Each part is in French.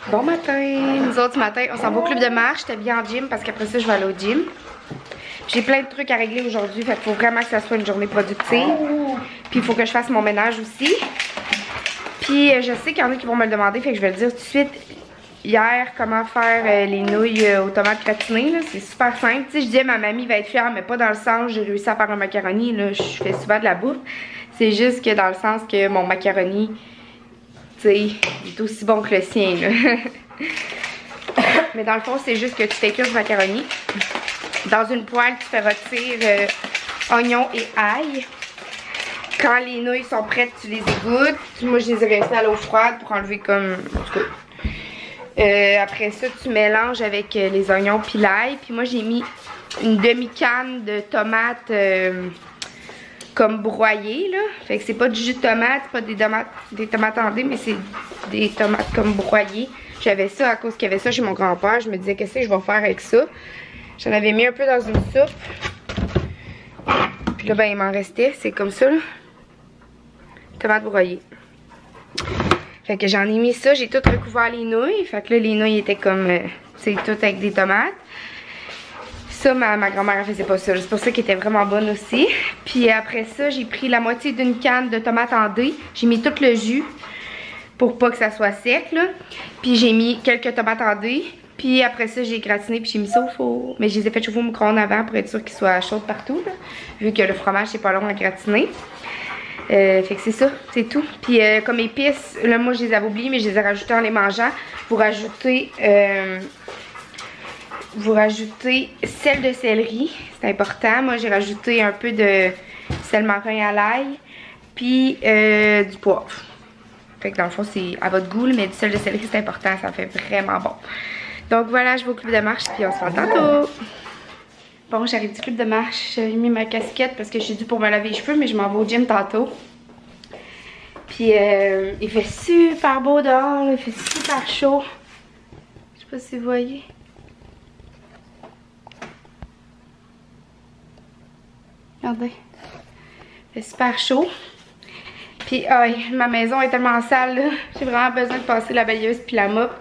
Bon matin! Nous autres, ce matin, on s'en va au club de marche. J'étais bien en gym parce qu'après ça, je vais aller au gym. J'ai plein de trucs à régler aujourd'hui, fait qu'il faut vraiment que ça soit une journée productive. Puis il faut que je fasse mon ménage aussi. Puis je sais qu'il y en a qui vont me le demander, fait que je vais le dire tout de suite. Hier, comment faire les nouilles aux tomates gratinées, c'est super simple. Tu sais, je disais ma mamie va être fière, mais pas dans le sens j'ai réussi à faire un macaroni, là, je fais souvent de la bouffe. C'est juste que dans le sens que mon macaroni, tu sais, il est aussi bon que le sien, là. Mais dans le fond, c'est juste que tu fais cuire du macaroni. Dans une poêle, tu fais rôtir oignons et ail. Quand les nouilles sont prêtes, tu les égouttes. Moi, je les ai restés à l'eau froide pour enlever comme... après ça, tu mélanges avec les oignons puis l'ail. Puis moi, j'ai mis une demi-canne de tomates comme broyées, là. Fait que c'est pas du jus de tomate, c'est pas des tomates en dés, mais c'est des tomates comme broyées. J'avais ça à cause qu'il y avait ça chez mon grand-père. Je me disais, qu'est-ce que je vais faire avec ça? J'en avais mis un peu dans une soupe. Puis là, ben, il m'en restait. C'est comme ça, là. Tomates broyées. Fait que j'en ai mis ça. J'ai tout recouvert les nouilles. Fait que là, les nouilles étaient comme... c'est tout avec des tomates. Ça, ma grand-mère faisait pas ça. C'est pour ça qu'elle était vraiment bonne aussi. Puis après ça, j'ai pris la moitié d'une canne de tomates en dés. J'ai mis tout le jus pour pas que ça soit sec, là. Puis j'ai mis quelques tomates en dés. Puis après ça, j'ai gratiné puis j'ai mis ça au four. Mais je les ai fait chauffer au micro-ondes avant pour être sûr qu'ils soient chauds partout, là. Vu que le fromage, c'est pas long à gratiner. Fait que c'est ça, c'est tout. Puis comme épices, là, moi, je les avais oubliées, mais je les ai rajoutées en les mangeant. Vous rajoutez sel de céleri, c'est important. Moi, j'ai rajouté un peu de sel marin à l'ail, puis du poivre. Fait que dans le fond, c'est à votre goût, mais du sel de céleri, c'est important, ça fait vraiment bon. Donc voilà, je vais au club de marche, puis on se voit tantôt. Bon, j'arrive du club de marche, j'ai mis ma casquette parce que je suis due pour me laver les cheveux, mais je m'en vais au gym tantôt. Puis il fait super beau dehors, là, il fait super chaud. Je sais pas si vous voyez. Regardez. Il fait super chaud. Puis ma maison est tellement sale, j'ai vraiment besoin de passer la balayeuse puis la mop.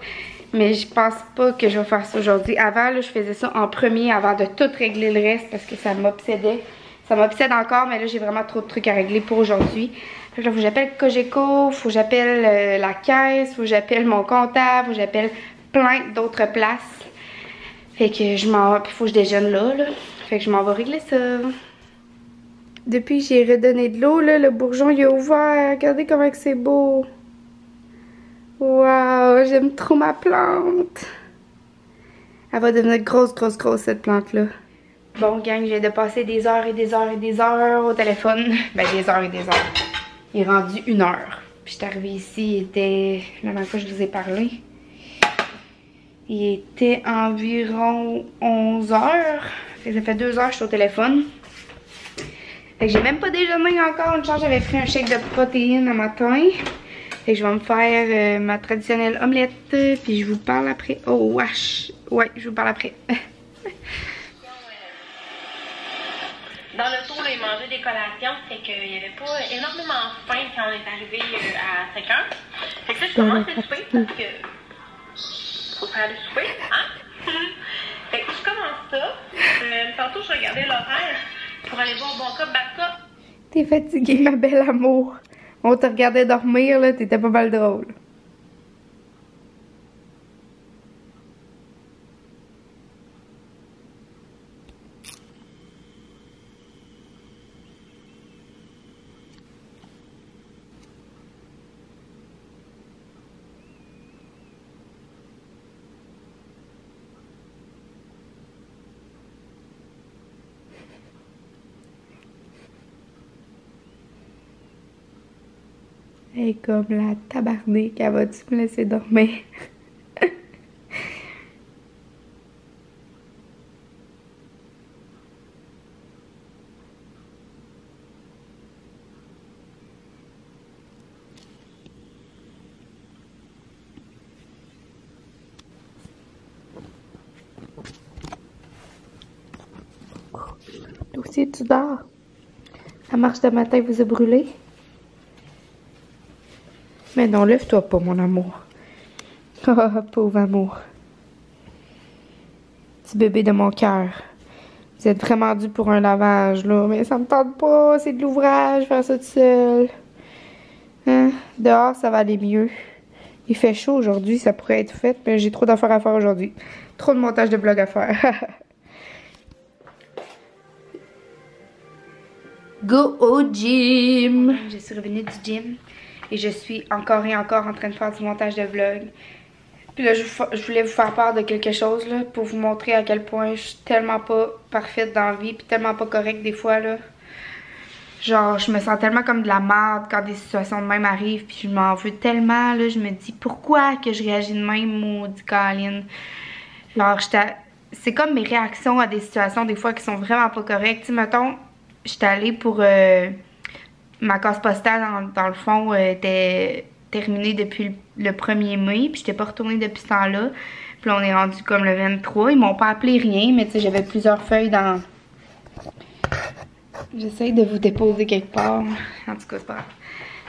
Mais je pense pas que je vais faire ça aujourd'hui. Avant, là, je faisais ça en premier avant de tout régler le reste parce que ça m'obsédait. Ça m'obsède encore, mais là, j'ai vraiment trop de trucs à régler pour aujourd'hui. Fait que là, faut que j'appelle Cogeco, faut que j'appelle la caisse, faut que j'appelle mon comptable, faut que j'appelle plein d'autres places. Fait que je m'en... Puis faut que je déjeune là. Fait que je m'en vais régler ça. Depuis que j'ai redonné de l'eau, là, le bourgeon il est ouvert. Regardez comment c'est beau. Waouh, j'aime trop ma plante. Elle va devenir grosse cette plante-là. Bon, gang, je viens de passer des heures et des heures et des heures au téléphone. Ben, des heures et des heures. Il est rendu 1 heure. Puis je suis arrivée ici, il était... La dernière fois que je vous ai parlé. Il était environ 11 heures. Fait que ça fait 2 heures que je suis au téléphone. Fait que j'ai même pas déjeuné encore. Une chance, j'avais pris un shake de protéines un matin. Fait que je vais me faire ma traditionnelle omelette. Puis je vous parle après. Oh, wesh. Ouais, je vous parle après. Dans le tour, ils mangeaient des collations. Fait qu'il n'y avait pas énormément faim quand on est arrivé à 5 heures. Fait que ça, je commence le souper parce que faut faire le souper, hein? Fait que je commence ça. Tantôt, je regardais l'horaire pour aller voir Bon Cop, Bad Cop. T'es fatiguée, ma belle amour. On te regardait dormir, là, t'étais pas mal drôle. Elle est comme la tabarnak, elle va-tu me laisser dormir? Toi aussi, tu dors? La marche de matin vous a brûlé? Mais non, lève-toi pas, mon amour. Oh, pauvre amour. Petit bébé de mon cœur. Vous êtes vraiment dû pour un lavage, là. Mais ça me tente pas, c'est de l'ouvrage, faire ça tout seul. Hein? Dehors, ça va aller mieux. Il fait chaud aujourd'hui, ça pourrait être fait, mais j'ai trop d'affaires à faire aujourd'hui. Trop de montage de vlog à faire. Go au gym! Je suis revenue du gym et je suis encore et encore en train de faire du montage de vlog. Puis là, je voulais vous faire part de quelque chose là, pour vous montrer à quel point je suis tellement pas parfaite dans la vie, puis tellement pas correcte des fois là. Genre, je me sens tellement comme de la merde quand des situations de même arrivent, puis je m'en veux tellement là, je me dis pourquoi que je réagis de même, maudit Caroline. Genre, c'est comme mes réactions à des situations des fois qui sont vraiment pas correctes. Tu sais, mettons, j'étais allée pour ma case postale dans le fond était terminée depuis le 1er mai, puis j'étais pas retournée depuis ce temps-là. Puis là, on est rendu comme le 23. Ils m'ont pas appelé rien, mais tu sais, j'avais plusieurs feuilles dans... J'essaye de vous déposer quelque part. En tout cas, c'est pas grave.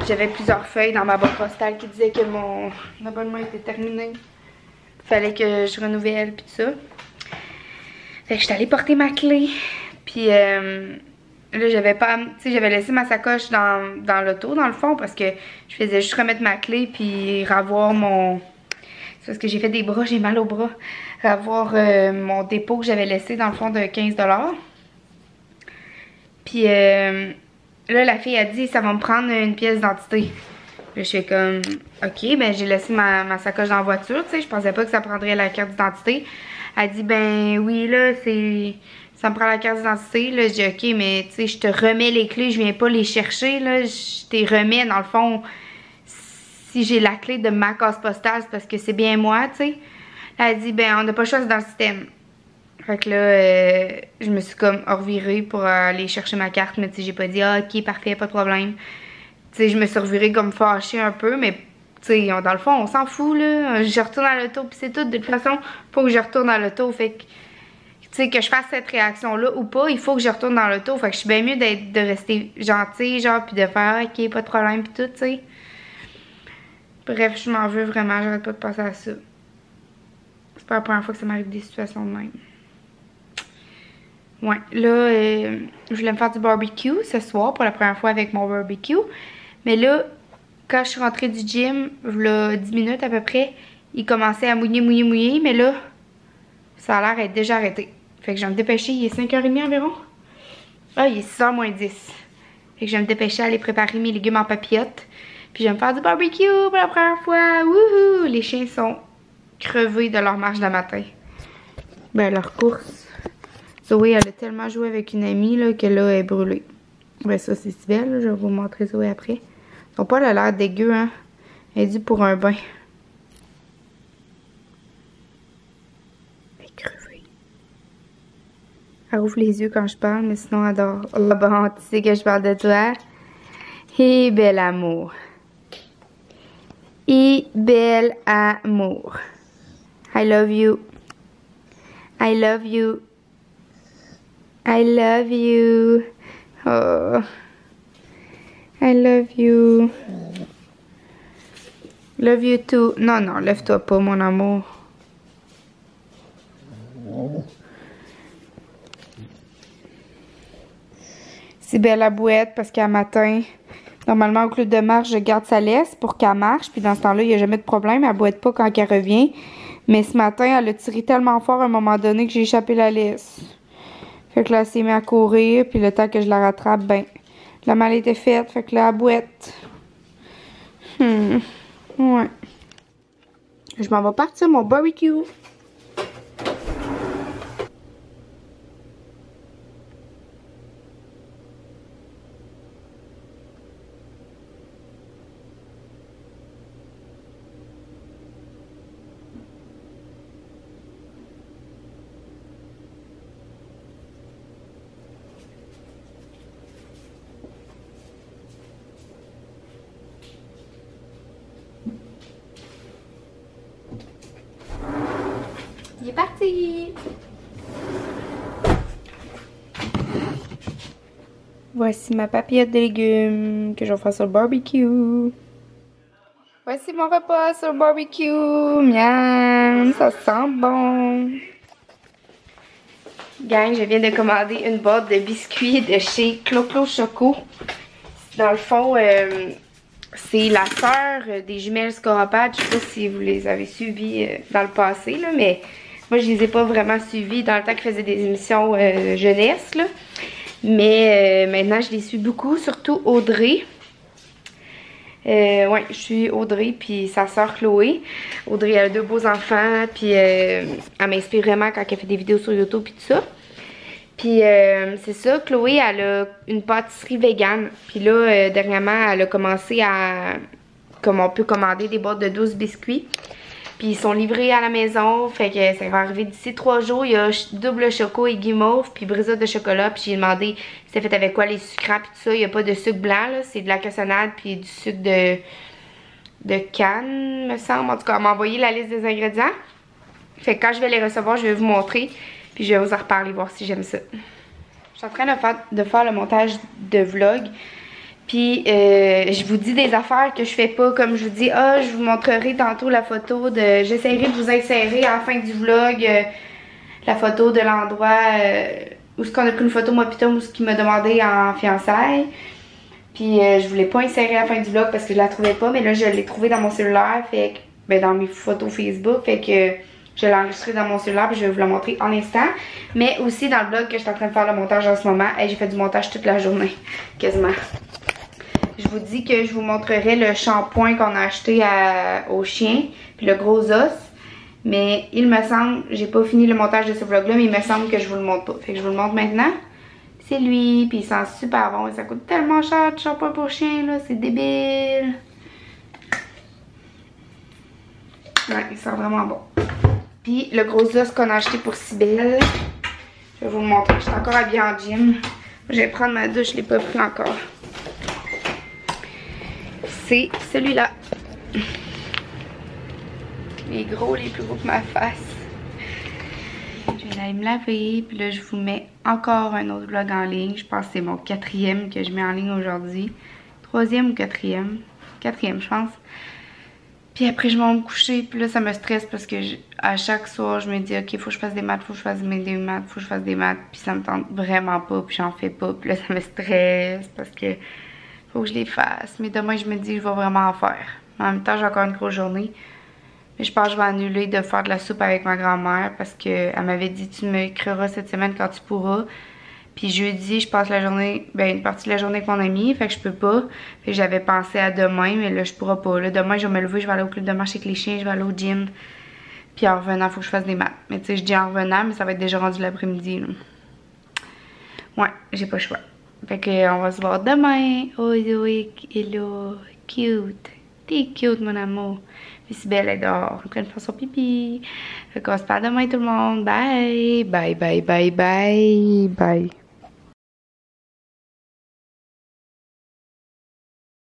J'avais plusieurs feuilles dans ma boîte postale qui disaient que mon abonnement était terminé. Fallait que je renouvelle, puis tout ça. Fait que j'étais allée porter ma clé. Puis là, j'avais laissé ma sacoche dans l'auto, dans le fond, parce que je faisais juste remettre ma clé, puis ravoir mon... C'est parce que j'ai fait des bras, j'ai mal aux bras. Ravoir mon dépôt que j'avais laissé, dans le fond, de 15 $. Puis là, la fille a dit, ça va me prendre une pièce d'identité. Là, je suis comme, ok, ben j'ai laissé ma sacoche dans la voiture, tu sais, je pensais pas que ça prendrait la carte d'identité. Elle dit, ben oui, là, ça me prend la carte d'identité. Là, je dis, ok, mais tu sais, je te remets les clés, je viens pas les chercher, là, je t'ai remets, dans le fond, si j'ai la clé de ma case postale, c'est parce que c'est bien moi, tu sais. Elle dit, ben on n'a pas le choix, c'est dans le système. Fait que là, je me suis comme revirée pour aller chercher ma carte, mais tu sais, j'ai pas dit, ah, ok, parfait, pas de problème. Tu sais, je me suis revirée comme fâchée un peu, mais tu sais, dans le fond, on s'en fout, là. Je retourne à l'auto, puis c'est tout. De toute façon, faut que je retourne à l'auto. Fait que, tu sais, que je fasse cette réaction-là ou pas, il faut que je retourne dans l'auto. Fait que je suis bien mieux de rester gentille, genre, puis de faire, ok, pas de problème, puis tout, tu sais. Bref, je m'en veux vraiment, j'arrête pas de penser à ça. C'est pas la première fois que ça m'arrive des situations de même. Ouais, là, je voulais me faire du barbecue ce soir pour la première fois avec mon barbecue. Mais là, quand je suis rentrée du gym, là, 10 minutes à peu près, il commençait à mouiller, mais là, ça a l'air d'être déjà arrêté. Fait que je vais me dépêcher, il est 5h30 environ. Ah, il est 6h moins 10. Fait que je vais me dépêcher à aller préparer mes légumes en papillote. Puis je vais me faire du barbecue pour la première fois. Wouhou! Les chiens sont crevés de leur marche de matin. Ben, leur course. Zoé, elle a tellement joué avec une amie là, que là, elle est brûlée. Ben ça, c'est si belle, là. Je vais vous montrer Zoé après. Son poil a l'air dégueu, hein. Elle est due pour un bain. Elle est crevée. Elle ouvre les yeux quand je parle, mais sinon elle dort. Oh bon, tu sais que je parle de toi. Et bel amour. Et bel amour. I love you. I love you. I love you. Oh. I love you. Love you too. Non, non, lève-toi pas, mon amour. C'est belle la bouette parce qu'à matin, normalement au club de marche, je garde sa laisse pour qu'elle marche. Puis dans ce temps-là, il n'y a jamais de problème. Elle bouette pas quand elle revient. Mais ce matin, elle a tiré tellement fort à un moment donné que j'ai échappé la laisse. Fait que là, elle s'est mise à courir, puis le temps que je la rattrape, ben, la malle était faite, fait que là, elle bouette. Ouais. Je m'en vais partir mon barbecue. Il est parti! Voici ma papillote de légumes que je vais faire sur le barbecue. Voici mon repas sur le barbecue. Miam, ça sent bon. Gang, je viens de commander une boîte de biscuits de chez Clo-Clo Choco. Dans le fond, c'est la sœur des jumelles Scorapad. Je sais pas si vous les avez suivies dans le passé, là, mais moi je les ai pas vraiment suivies dans le temps qu'ils faisaient des émissions jeunesse. Là. Mais maintenant je les suis beaucoup, surtout Audrey. Ouais, je suis Audrey puis sa sœur Chloé. Audrey elle a 2 beaux enfants puis elle m'inspire vraiment quand elle fait des vidéos sur YouTube puis tout ça. Puis c'est ça, Chloé elle a une pâtisserie végane. Puis là dernièrement elle a commencé à, comme on peut commander des boîtes de 12 biscuits. Puis ils sont livrés à la maison, fait que ça va arriver d'ici 3 jours. Il y a double choco et guimauve, puis brisade de chocolat. Puis j'ai demandé c'est fait avec quoi les sucrants puis tout ça. Il n'y a pas de sucre blanc, là, c'est de la cassonade puis du sucre de canne, me semble. En tout cas, elle m'a envoyé la liste des ingrédients. Fait que quand je vais les recevoir, je vais vous montrer. Puis je vais vous en reparler, voir si j'aime ça. Je suis en train de faire le montage de vlog. Puis je vous dis des affaires que je fais pas, comme je vous dis, je vous montrerai tantôt la photo de, j'essaierai de vous insérer à la fin du vlog la photo de l'endroit où ce qu'on a pris une photo moi pis Tom, où ce qu'il m'a demandé en fiançailles. Puis je voulais pas insérer à la fin du vlog parce que je la trouvais pas, mais là je l'ai trouvée dans mon cellulaire, fait que, ben dans mes photos Facebook, fait que je l'ai enregistrée dans mon cellulaire puis je vais vous la montrer en instant. Mais aussi dans le vlog que je suis en train de faire le montage en ce moment, j'ai fait du montage toute la journée, quasiment. Je vous dis que je vous montrerai le shampoing qu'on a acheté au chien, puis le gros os. Mais il me semble, j'ai pas fini le montage de ce vlog-là, mais il me semble que je vous le montre pas. Fait que je vous le montre maintenant. C'est lui, puis il sent super bon. Et ça coûte tellement cher de shampoing pour chien, là, c'est débile. Ouais, il sent vraiment bon. Puis le gros os qu'on a acheté pour Cybelle, je vais vous le montrer. Je suis encore habillée en jean. Je vais prendre ma douche, je l'ai pas pris encore. C'est celui-là. Les gros, les plus gros que ma face. Je vais aller me laver. Puis là, je vous mets encore un autre vlog en ligne. Je pense que c'est mon 4e que je mets en ligne aujourd'hui. 3e ou 4e? 4e, je pense. Puis après, je vais me coucher. Puis là, ça me stresse parce que à chaque soir, je me dis, OK, faut que je fasse des maths, faut que je fasse des maths, faut que je fasse des maths. Puis ça me tente vraiment pas. Puis j'en fais pas. Puis là, ça me stresse parce que faut que je les fasse. Mais demain, je me dis que je vais vraiment en faire. En même temps, j'ai encore une grosse journée. Mais je pense que je vais annuler de faire de la soupe avec ma grand-mère parce qu'elle m'avait dit tu me écriras cette semaine quand tu pourras. Puis jeudi, je passe la journée, ben une partie de la journée avec mon ami, fait que je peux pas. Fait que j'avais pensé à demain, mais là, je pourrai pas. Là, demain, je vais me lever, je vais aller au club de marche avec les chiens, je vais aller au gym. Puis en revenant, faut que je fasse des maths. Mais tu sais, je dis en revenant, mais ça va être déjà rendu l'après-midi. Ouais, j'ai pas le choix. Fait que on va se voir demain. Oh Zoé, hello, cute. T'es cute mon amour. Puis Cybelle est dehors, en train de faire son pipi. Fait qu'on se parle demain tout le monde. Bye. Bye, bye, bye, bye, bye.